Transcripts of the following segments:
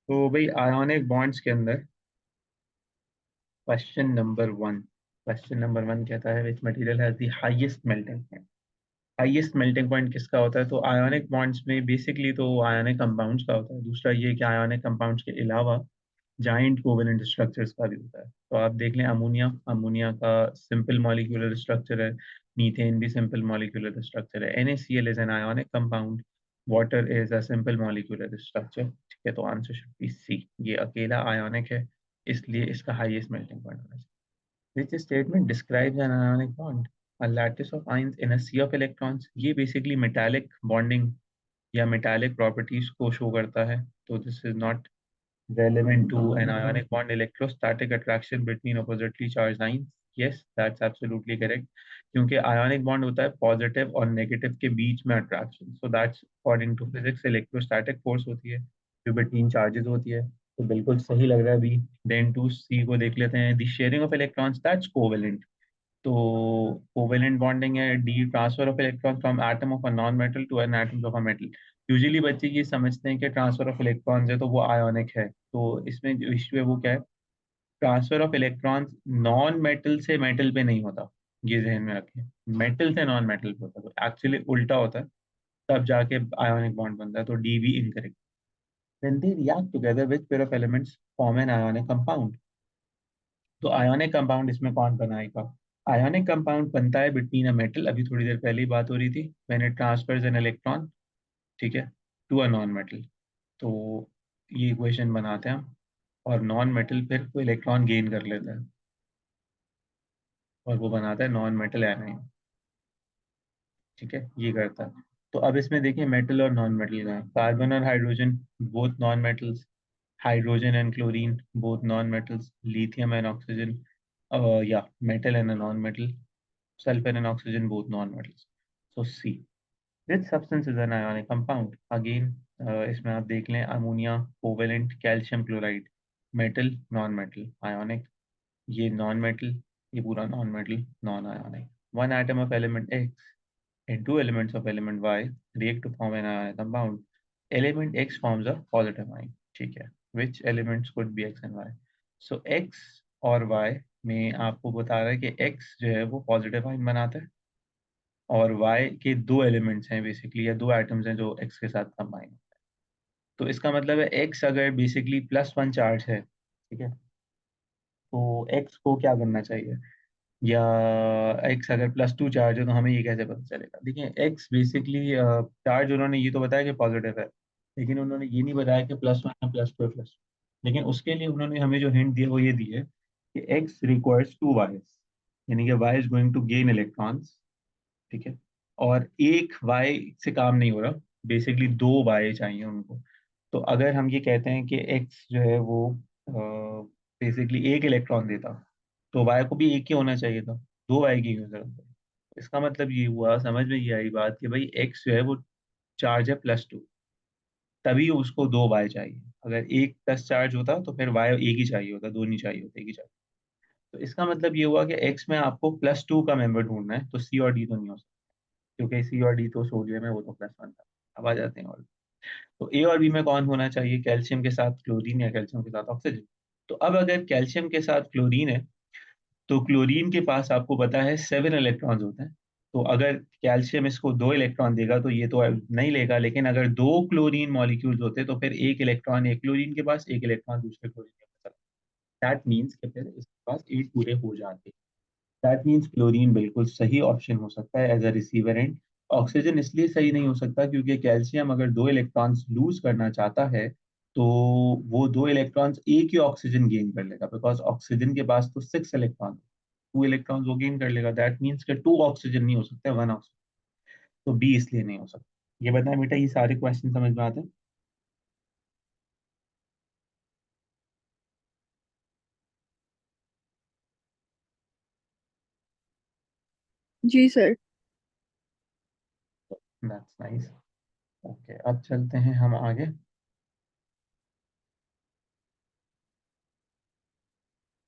तो भाई ionic bonds के अंदर क्वेश्चन नंबर 1 कहता है which material has the highest melting point. Highest melting point किसका होता है? तो आयोनिक बॉन्ड्स में बेसिकली तो आयोनिक कंपाउंड्स का होता है। दूसरा ये कि आयोनिक कंपाउंड्स के अलावा जाइंट कोवेलेंट स्ट्रक्चर्स का भी होता है। तो आप देख लें अमोनिया, अमोनिया का सिंपल मॉलिक्यूलर स्ट्रक्चर है। मीथेन भी सिंपल मॉलिक्यूलर स्ट्रक्चर है। NaCl is an ionic compound. Water is a simple molecular structure. ठीक है, तो आंसर शुड बी सी। ये अकेला आयोनिक है, इसलिए इसका हाईएस्ट मेल्टिंग पॉइंट होना चाहिए। Which statement describes an ionic bond? A lattice of ions in a sea of electrons. ये basically metallic bonding या metallic properties को show करता है। तो this is not relevant to an ionic bond. Electrostatic attraction between oppositely charged ions. Yes, that's absolutely correct. क्योंकि ionic bond होता है positive और negative के बीच में attraction. So that's according to physics electrostatic force होती है जो between charges होती है। तो बिल्कुल सही लग रहा है बी। देन टू सी को देख लेते हैं। The sharing of electrons that's covalent. तो कोवेलेंट बॉन्डिंग है। The transfer of electron from atom of a non metal to an atom of a metal. Usually बच्चे ये समझते हैं कि ट्रांसफर ऑफ इलेक्ट्रॉन्स है तो वो आयोनिक है। तो इसमें जो इश्यू है वो क्या है? Transfer of electrons non metal से मेटल पे नहीं होता। ये जहन में रखें, मेटल से नॉन मेटल पे होता है। तो एक्चुअली उल्टा होता है, तब जाके आयोनिक बॉन्ड बनता है। तो D B incorrect. When they react together, which pair of elements form an ionic compound? तो आयोनिक कंपाउंड इसमें कौन बनाएगा? आयोनिक कंपाउंड बनता है बिटवीन अ मेटल। अभी थोड़ी देर पहले ही बात हो रही थी। When it transfers an electron, ठीक है, टू अ नॉन मेटल। तो ये इक्वेशन बनाते हैं हम, और नॉन मेटल फिर वो इलेक्ट्रॉन गेन कर लेता है और वो बनाता है नॉन मेटल एनाइन। ठीक है, ये करता है। तो अब इसमें देखिए मेटल और नॉन मेटल का है। कार्बन और hydrogen both non metals. Hydrogen and chlorine both non metals. Lithium and oxygen या metal and non metal. Sulphur and oxygen both non metals. So C. Which substance is an ionic compound? Again, इसमें आप देख लें ammonia covalent calcium chloride. Metal non metal ionic. ये non metal, ये पूरा non metal non ionic. One atom of element x and two elements of element Y react to form an ionic compound. Element X forms a positive ion. ठीक है, which elements could be X and Y? So X और Y में आपको बता रहा है कि X जो है वो पॉजिटिव आयन बनाता है, और Y के दो एलिमेंट्स हैं बेसिकली, या दो एटम्स हैं जो X के साथ कंबाइन। तो इसका मतलब है X अगर बेसिकली +1 चार्ज है, ठीक है, तो X को क्या करना चाहिए? या एक्स अगर +2 चार्ज है तो हमें ये कैसे पता चलेगा? देखिए एक्स बेसिकली चार्ज उन्होंने ये तो बताया कि पॉजिटिव है, लेकिन उन्होंने ये नहीं बताया कि +1 या +2 है +2। लेकिन उसके लिए उन्होंने हमें जो हिंट दिया वो ये दी है कि एक्स रिक्वायर्स 2 वाइज, यानी कि Y is going to gain electrons. ठीक है, और एक वाई से काम नहीं हो रहा, बेसिकली दो वाई चाहिए उनको। तो अगर हम ये कहते हैं कि एक्स जो है वो बेसिकली एक इलेक्ट्रॉन देता, तो वाई को भी एक ही होना चाहिए था। दो वाई की क्यों जरूरत है? इसका मतलब ये हुआ, समझ में ये आई बात कि भाई एक्स जो है वो चार्ज है +2, तभी उसको दो वाई चाहिए। अगर एक प्लस चार्ज होता तो फिर वाई एक ही चाहिए होता, दो नहीं चाहिए होता, एक ही चाहिए। तो इसका मतलब ये हुआ कि एक्स में आपको +2 का मेंबर ढूंढना है, तो सी और डी तो नहीं हो सकता, क्योंकि सी और डी तो सोडियम है, वो तो +1 था। अब आ जाते हैं और, तो ए और बी में कौन होना चाहिए? कैल्शियम के साथ क्लोरीन या कैल्शियम के साथ ऑक्सीजन। तो अब अगर कैल्शियम के साथ क्लोरीन है, तो क्लोरीन के पास आपको पता है 7 इलेक्ट्रॉन्स होते हैं। तो अगर कैल्शियम इसको 2 इलेक्ट्रॉन देगा तो ये तो नहीं लेगा, लेकिन अगर दो क्लोरीन मॉलिक्यूल्स होते तो फिर एक इलेक्ट्रॉन एक क्लोरीन के पास, एक इलेक्ट्रॉन दूसरे क्लोरीन के पास। दैट मीन्स कि फिर इसके पास 8 पूरे हो जाते। दैट मीन्स क्लोरीन बिल्कुल सही ऑप्शन हो सकता है as a receiver and. Oxygen इसलिए सही नहीं हो सकता क्योंकि कैल्शियम अगर 2 इलेक्ट्रॉन्स लूज करना चाहता है तो वो 2 इलेक्ट्रॉन्स एक ही ऑक्सीजन गेन कर लेगा, बिकॉज ऑक्सीजन के पास तो 6 इलेक्ट्रॉन, 2 इलेक्ट्रॉन्स वो गेन कर लेगा। दैट मीन्स कि 2 ऑक्सीजन नहीं हो सकते, 1 ऑक्सीजन। तो बी इसलिए नहीं हो सकता। ये बताएं बेटा, ये सारे क्वेश्चन समझ में आते हैं? जी सर। That's nice. ओके, अब चलते हैं हम आगे।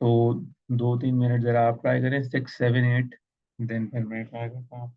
तो 2-3 मिनट जरा आप ट्राई करें, 6, 7, 8, देन फिर मैं ट्राई करता हूँ।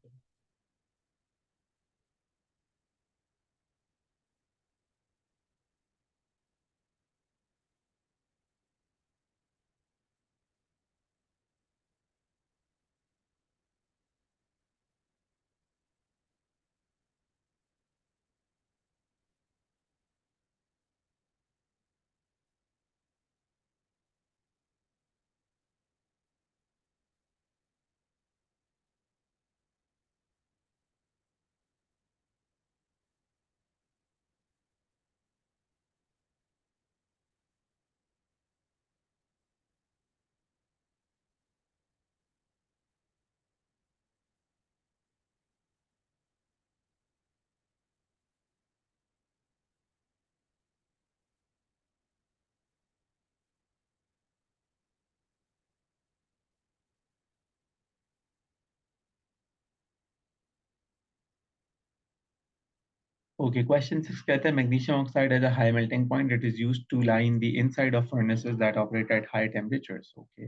ओके, क्वेश्चन 6 कहता है magnesium oxide has a high melting point, it is used to line the inside of furnaces that operate at high temperatures. Okay,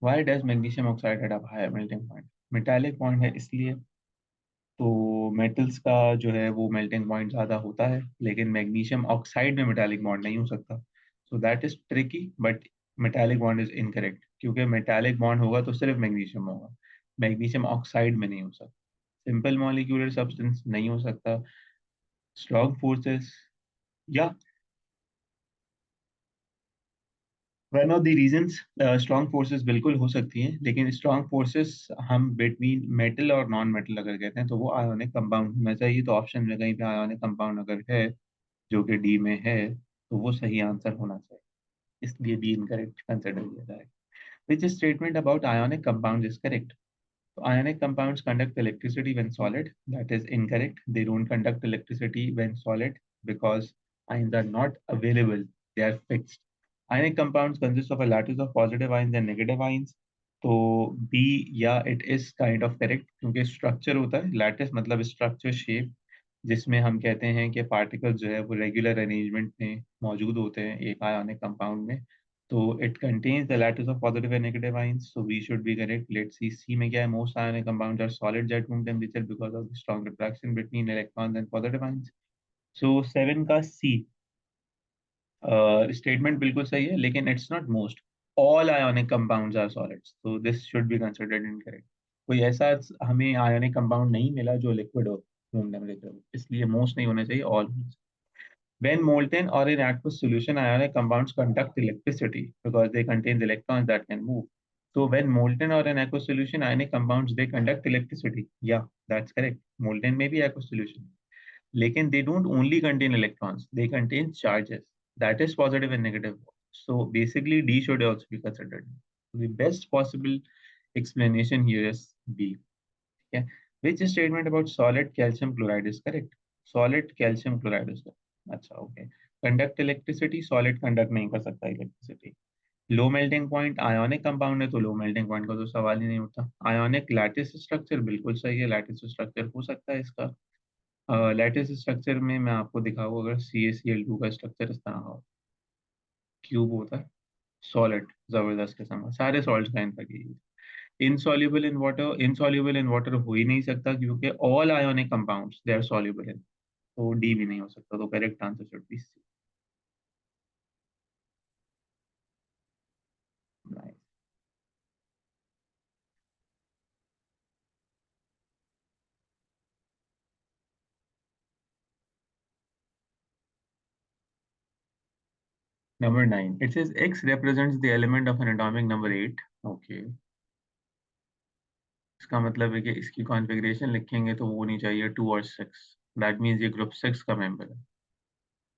why does magnesium oxide have a high melting point? Metallic bond है इसलिए। तो metals का जो है वो melting point ज़्यादा होता है, लेकिन मैग्नीशियम ऑक्साइड में मेटालिक बॉन्ड नहीं हो सकता। So that is tricky, but metallic bond is incorrect, क्योंकि मेटालिक बॉन्ड होगा तो सिर्फ मैग्नीशियम होगा, मैग्नीशियम ऑक्साइड में नहीं हो सकता। सिंपल मॉलिक्यूलर सब्सटेंस नहीं हो सकता। स्ट्रॉन्ग फोर्सेस या one of the reasons, strong forces बिल्कुल हो सकती हैं, लेकिन स्ट्रॉन्ग फोर्सेस हम बिटवीन मेटल और नॉन मेटल अगर कहते हैं तो वो आयोनिक कंपाउंड होना चाहिए। तो ऑप्शन में कहीं पे आयोनिक कंपाउंड अगर है, जो कि डी में है, तो वो सही आंसर होना चाहिए, इसलिए बी इनकरेक्ट कंसिडर किया जाए। Which statement about ionic compound is correct? So ionic compounds conduct electricity when solid. That is incorrect. They don't conduct electricity when solid because ions are not available. They are fixed. Ionic compounds consist of a lattice of positive ions and negative ions. तो B या it is kind of correct, क्योंकि structure होता है lattice मतलब structure shape, जिसमें हम कहते हैं कि पार्टिकल्स जो है वो रेगुलर अरेंजमेंट में मौजूद होते हैं एक आयोनिक कंपाउंड में। तो it contains the lattice of positive and negative ions, so we should be correct. Let's see, C में क्या है? Most ionic compounds are solid at room temperature because of the strong refraction between electrons and positive ions. So 7 का C statement बिल्कुल सही है, लेकिन it's not most. All ionic compounds are solids, so this should be considered incorrect. कोई ऐसा हमें ionic compound नहीं मिला जो लिक्विड हो रूम टेम्परेचर, इसलिए मोस्ट नहीं होना चाहिए, all. When molten or in aqueous solution, ionic compounds conduct electricity because they contain electrons that can move. So when molten or in aqueous solution, ionic compounds they conduct electricity. Yeah, that's correct. Molten may be aqueous solution. Lekin they don't only contain electrons, they contain charges. That is positive and negative. So basically D should also be considered. The best possible explanation here is B. Okay. Which statement about solid calcium chloride is correct? Solid calcium chloride is correct. अच्छा, okay. Conduct electricity, solid conduct नहीं कर सकता electricity. Low melting point, ionic compound है तो low melting point का तो सवाल ही नहीं उठता। आयोनिक लैटिस स्ट्रक्चर बिल्कुल सही है, लैटिस स्ट्रक्चर हो सकता है इसका। लैटिस स्ट्रक्चर में मैं आपको दिखाऊँ, अगर CaCl2 का स्ट्रक्चर इस तरह हो, क्यूब होता है, सॉलिड, जबरदस्त किस्म का, सारे सॉल्ट का in fact. Insoluble in water, insoluble in water हो ही नहीं सकता, क्योंकि all ionic compounds they are soluble in, तो डी भी नहीं हो सकता। तो correct answer should be C. Number 9. It says X represents the element of an atomic number 8. Okay. इसका मतलब है कि इसकी कॉन्फ़िगरेशन लिखेंगे तो वो होनी चाहिए 2 और 6। दैट मीन्स ये ग्रुप 6 का मेंबर है,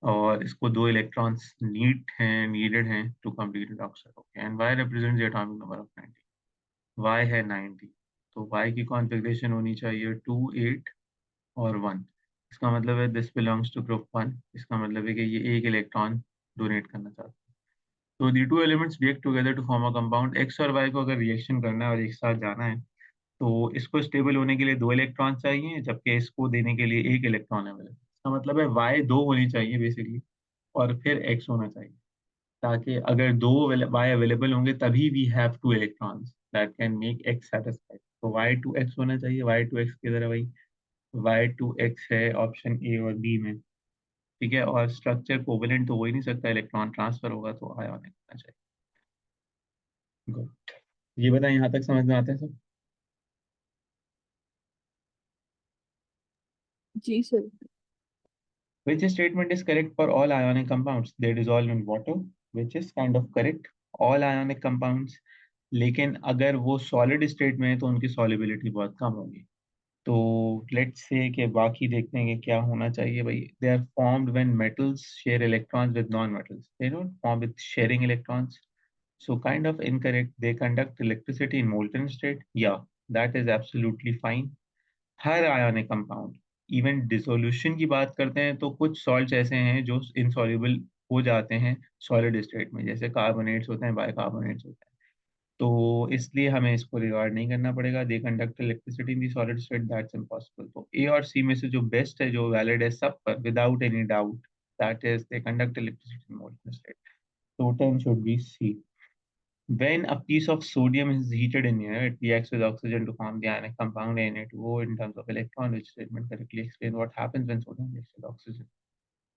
और इसको 2 इलेक्ट्रॉन्स नीडेड हैं to complete it oxide. Okay, and Y represents the atomic number of 90. Y है 90, तो Y की कॉन्फ़िगरेशन होनी चाहिए 2, 8 और 1। इसका मतलब है दिस बिलोंग्स टू ग्रुप 1। इसका मतलब है कि ये एक इलेक्ट्रॉन डोनेट करना चाहता है। तो the two elements react together to form a compound. X और वाई को अगर रिएक्शन करना है और एक साथ जाना है, तो इसको स्टेबल होने के लिए 2 इलेक्ट्रॉन चाहिए, जबकि इसको देने के लिए एक इलेक्ट्रॉन अवेलेबल। इसका मतलब है वाई 2 होनी चाहिए बेसिकली, और फिर एक्स होना चाहिए, ताकि अगर 2 वाई अवेलेबल होंगे तभी we have 2 electrons that can make X satisfied. तो वाई टू एक्स होना चाहिए। वाई टू एक्स किधर है भाई? वाई टू एक्स है ऑप्शन ए और बी में। ठीक है, और स्ट्रक्चर कोवेलेंट तो हो ही नहीं सकता, इलेक्ट्रॉन ट्रांसफर होगा, तो आयोनिक होना चाहिए। गुड। ये बताएं, यहाँ तक समझ में आते हैं सब? जी sir. Which statement is correct for all ionic compounds? They dissolve in water, which is kind of correct. All ionic compounds, लेकिन अगर वो सॉलिड स्टेट में है तो उनकी सॉलिबिलिटी बहुत कम होगी। तो लेट्स से कि बाकी देखते हैं कि क्या होना चाहिए भाई। They are formed when metals share electrons with non metals, they don't form with sharing electrons. So kind of incorrect. They conduct electricity in molten state. Yeah, that is absolutely fine. Her ionic compound, even dissolution की बात करते हैं तो कुछ salts ऐसे हैं जो insoluble हो जाते हैं सॉलिड स्टेट में, जैसे कार्बोनेट्स होते हैं, बाइकार्बोनेट्स होते हैं। तो इसलिए हमें इसको रिगार्ड नहीं करना पड़ेगा। They conduct electricity in the solid state, that's impossible. तो ए और सी में से जो बेस्ट है, जो वैलिड है सब पर without any doubt, that is they conduct electricity in molecular state. So term should be C. When a piece of sodium is heated in air, it reacts with oxygen to form the ionic compound Na2O in terms of electron, which statement correctly explains what happens when sodium reacts with oxygen.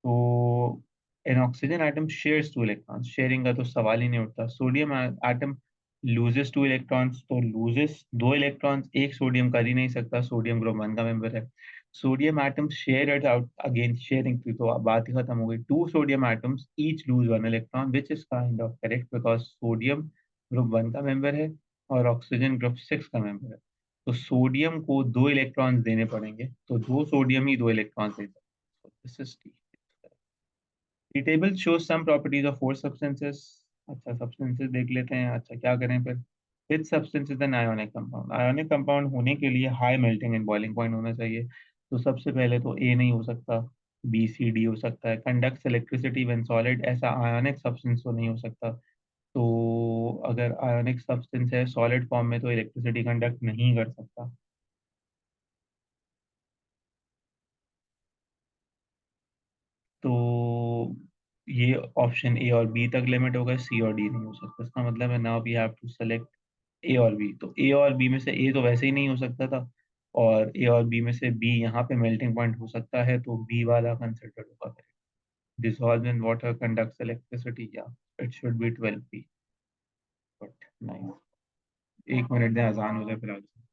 तो an oxygen atom shares two electrons. Sharing का तो सवाल ही नहीं उठता। Sodium atom loses two electrons, तो loses दो electrons, एक sodium कर ही नहीं सकता, सोडियम ग्रुप 1 का मेंबर है। Sodium atoms share it out again, sharing थी तो अब बात ही खत्म हो गई। Two sodium atoms each lose one electron, which is kind of correct because sodium group 1 का मेंबर है और ऑक्सीजन ग्रुप 6 का मेंबर है। तो सोडियम को दो इलेक्ट्रॉन्स देने पड़ेंगे, तो दो सोडियम ही दो इलेक्ट्रॉन्स दे सकते हैं। This is T. The table shows some properties of four substances. अच्छा substances देख लेते हैं। अच्छा क्या करें फिर? Which substance is an ionic compound? Ionic compound होने के लिए high melting and boiling point होना चाहिए। तो सबसे पहले तो A नहीं हो सकता, B C D हो सकता है। Conducts electricity when solid, ऐसा ionic substance तो नहीं हो सकता। तो अगर ionic substance है solid form में तो electricity conduct नहीं कर सकता। तो ये ऑप्शन ए और बी तक लिमिट होगा, सी और डी नहीं हो सकता। इसका मतलब है now we have to select A और बी। तो ए और बी में से ए तो वैसे ही नहीं हो सकता था, और ए और बी में से बी यहाँ पे मेल्टिंग पॉइंट हो सकता है, तो बी वाला कंसिडर होगा। Dissolve in water conducts electricity, या it should be 12 P. But नहीं, 1 मिनट दें, आसान हो जाए फिर आगे।